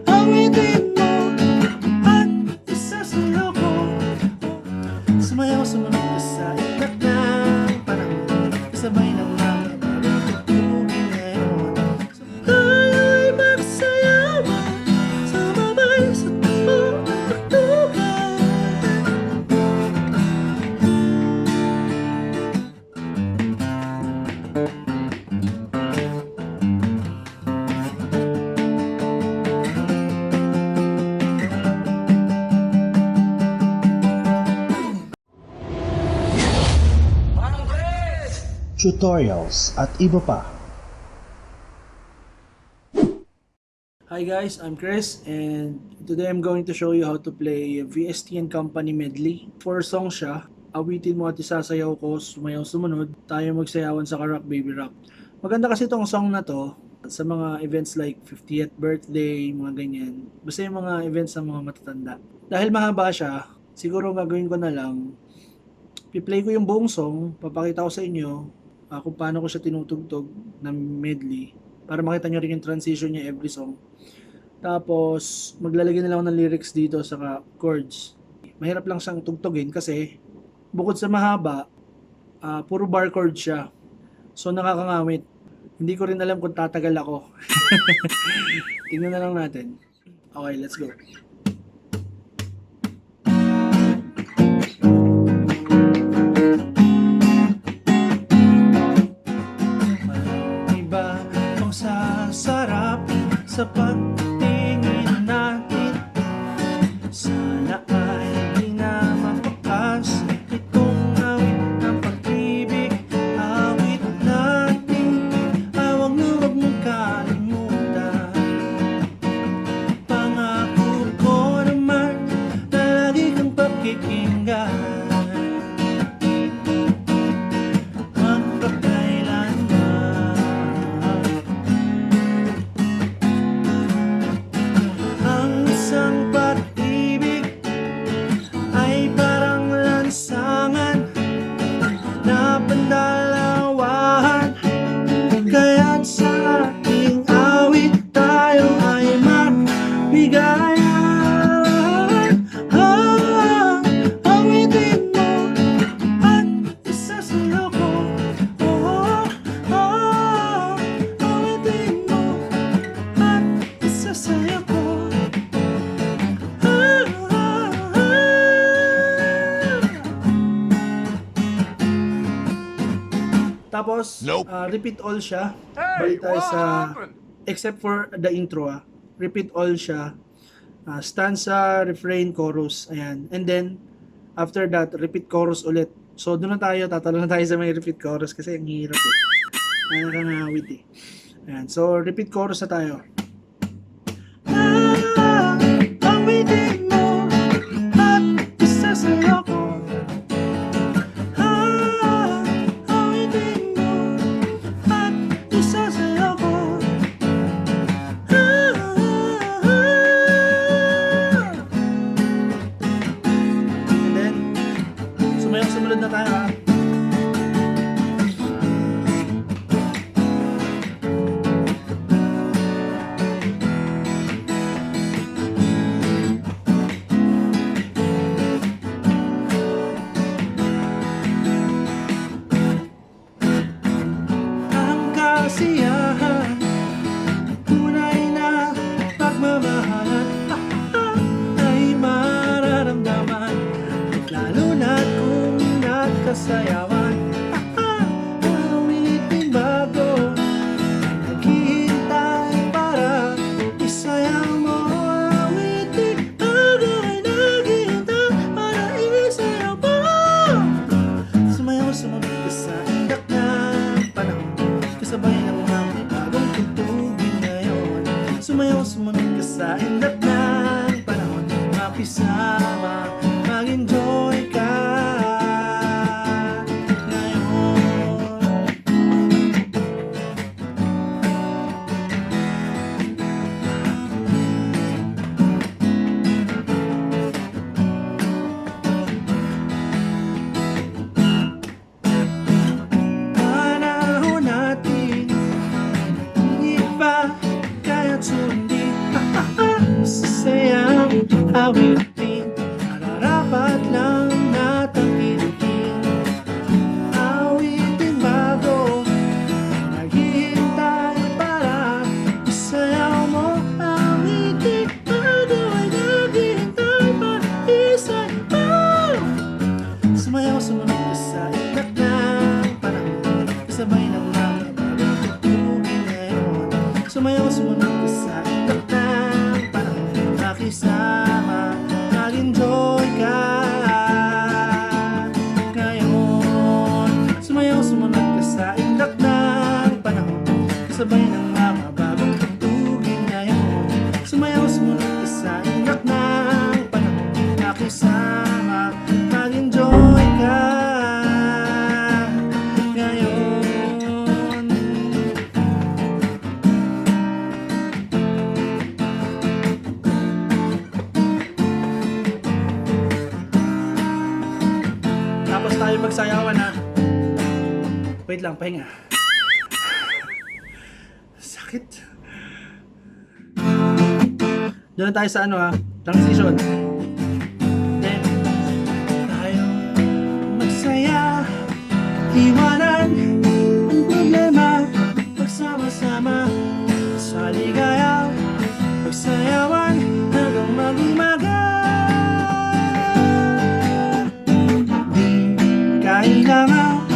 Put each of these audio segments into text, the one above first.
Awitin mo at isasayaw ko. Sumayaw, sumunod ka sa ikat ng panahon, kasabay ng mga bagong tugtugin ngayon. Tayo'y magsayawan, sumabay sa takbo ng tugtugan. Mang Kres! tutorials at iba pa. Hi guys, I'm Kres and today I'm going to show you how to play VST and Company Medley. 4 songs siya. Awitin mo at isasayaw ko, sumayaw sumunod, tayo magsayawan sa Rock Baby Rock. Maganda kasi itong song na to sa mga events like 50th birthday, mga ganyan. Basta yung mga events ng mga matatanda. Dahil mahaba siya, siguro gagawin ko na lang, i-play ko yung buong song, papakita ko sa inyo kung paano ko siya tinutugtog ng medley para makita nyo rin yung transition niya every song. Tapos, maglalagay na lang ako ng lyrics dito sa chords. Mahirap lang siyang tugtugin kasi bukod sa mahaba, puro bar chord siya. So, nakakangawit. Hindi ko rin alam kung tatagal ako. Tingnan na lang natin. Okay, let's go. Iba ang sasarap sa pagtingin natin. Sana ay di na mapakas itong awit ng pag-ibig. Awit natin, huwag mong kalimutan. Pangako ko naman na lagi kang pakikinggan. Kaya't sa ating awit tayo ay magbigayan. Awitin mo at isasayaw ko. Awitin mo at isasayaw ko. Tapos, repeat all siya. Balik tayo sa, except for the intro, repeat all siya. Stanza, refrain, chorus, ayan. And then, after that, repeat chorus ulit. So, doon na tayo, tatalo na tayo sa may repeat chorus kasi ang hirap eh. Nakakangawit eh. Ayan, so, repeat chorus na tayo. Awitin mo at isasayaw ko. Sumunod na tayo ha. Ang kasiyahan, tunay na pagmamahalan ay mararamdaman, lalo na kung nagkasayawan. Awitin bago naghihintay para isayaw mo. Awitin bago ay naghihintay para isayaw mo. Sumayaw, sumabit ka sa ikat ng panahon, kasabay ng mga bagong tugtugin ngayon. Sumayaw, sumunod ka sa ikat ng panahon, mapisama, mag-enjoy ka. awitin, nararapat lang natangkilikin. Awitin bago, naghihintay para isayaw mo. Awitin bago ay naghihintay para isayaw. Sumayaw, sumunod ka sa iba't ng panahon, kasabay ng mga bagong tugtugin ngayon. Sumayaw, sumunod ka sa iba't ng panahon, makisama, mag-enjoy ka ngayon. Sumayaw, sumunod ka sa iba't ng panahon, kasabay ng mga bagong tugtugin ngayon. Sumayaw, sumunod ka sa iba't ng panahon, makisama, mag-enjoy ka ngayon. Tapos tayo magsayawan ha. Wait lang, pahinga. Sakit. Doon na tayo sa ano ha, transition. Then, tayo magsaya, iwanan ang problema, magsama-sama sa ligaya, magsayawan hanggang mag-umaga. Di kailangan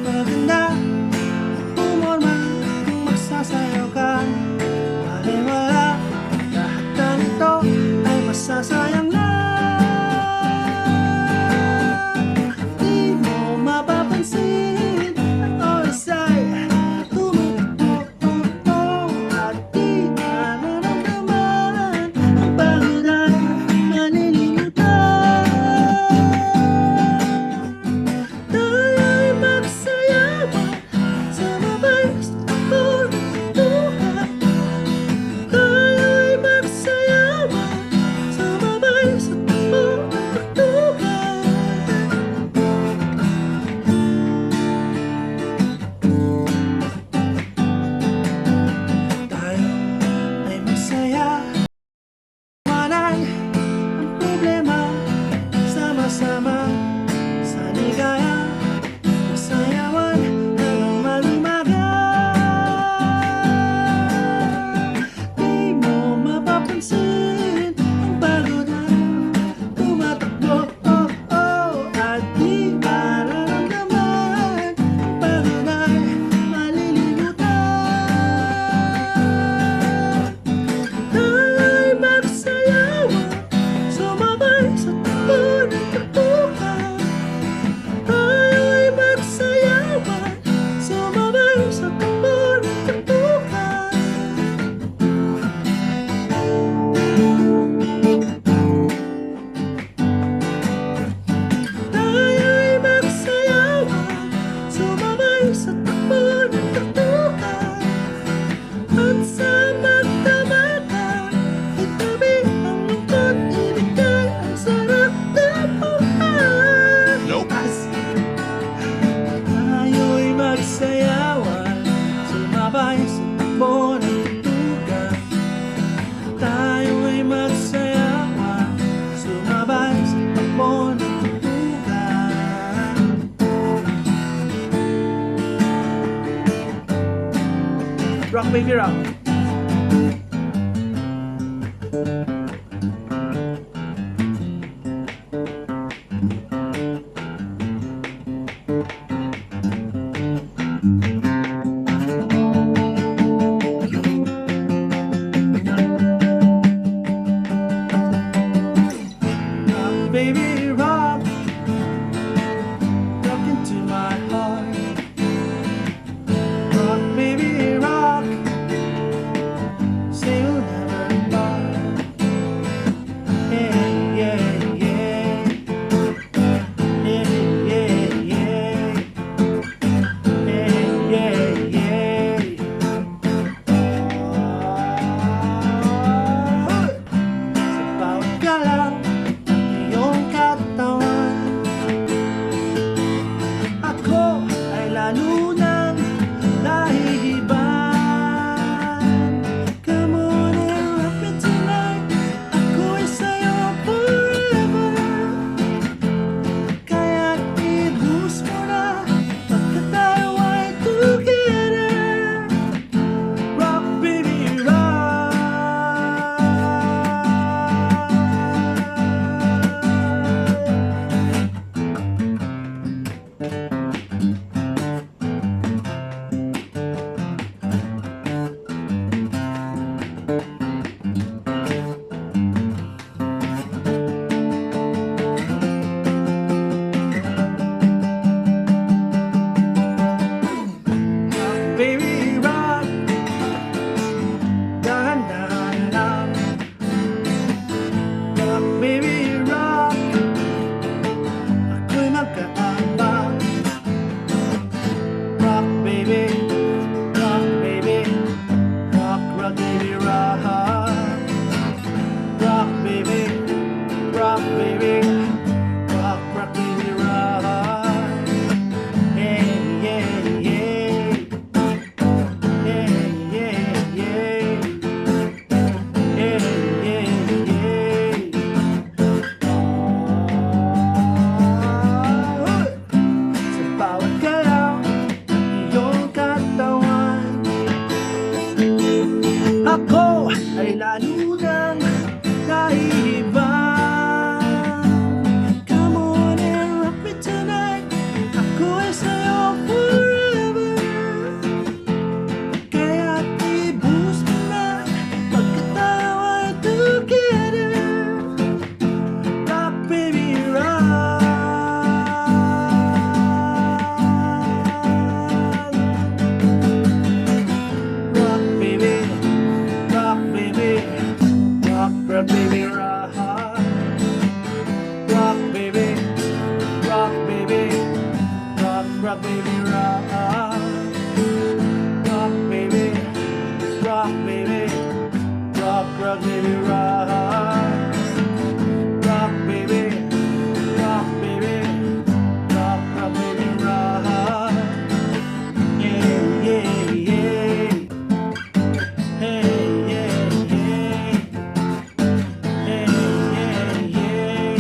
magpaganda, pumorma kung magsasayaw ka. Baliwala, lahat na nito ay masasayang lang. Di mo mapapansin ang oras ay tumututo at di nararamdaman ang pagod ay malilimutan. Tayo'y magsayawan, sumabay sa takbo ng buhay. Tayo'y magsayawan, sumabay sa takbo ng buhay. Tayo ay masaya, iwanan ang problema, sama-sama sa ligaya, magsayawan hanggang mag-umaga. Di mo mapapansin ang pagod ay tumatakbo, at di mararamdaman ang pagod ay malilimutan. Tayo'y magsayawan, sumabay sa takbo ng takbuhan. Tayo'y magsayawan, sumabay sa takbo ng takbuhan. Tayo'y magsayawan, sumabay sa takbo ng takbuhan. At sa magdamagan, itabi ang lungkot, ibigay ang sarap ng buhay. Tayo'y magsayawan, sumabay sa takbo ng tutugan. Tayo'y magsayawan, sumabay sa takbo ng tutugan. Rock baby rock. Rock baby rock, rock into my heart. Rock baby rock, say you'll never part. rock, baby, rock. Rock, baby, rock, baby, rock, rock, baby, rock. Yeah, yeah, yeah. Hey, yeah, yeah. Hey, yeah, yeah.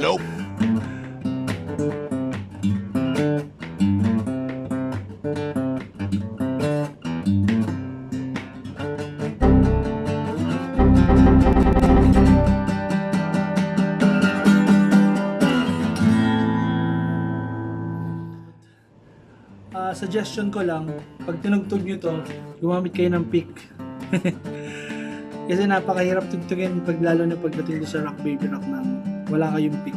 Nope. Suggestion ko lang, pag tinugtog nyo to, gumamit kayo ng pick. Kasi napakahirap tugtugin pag lalo na pagdating sa rock baby rock na wala kayong pick.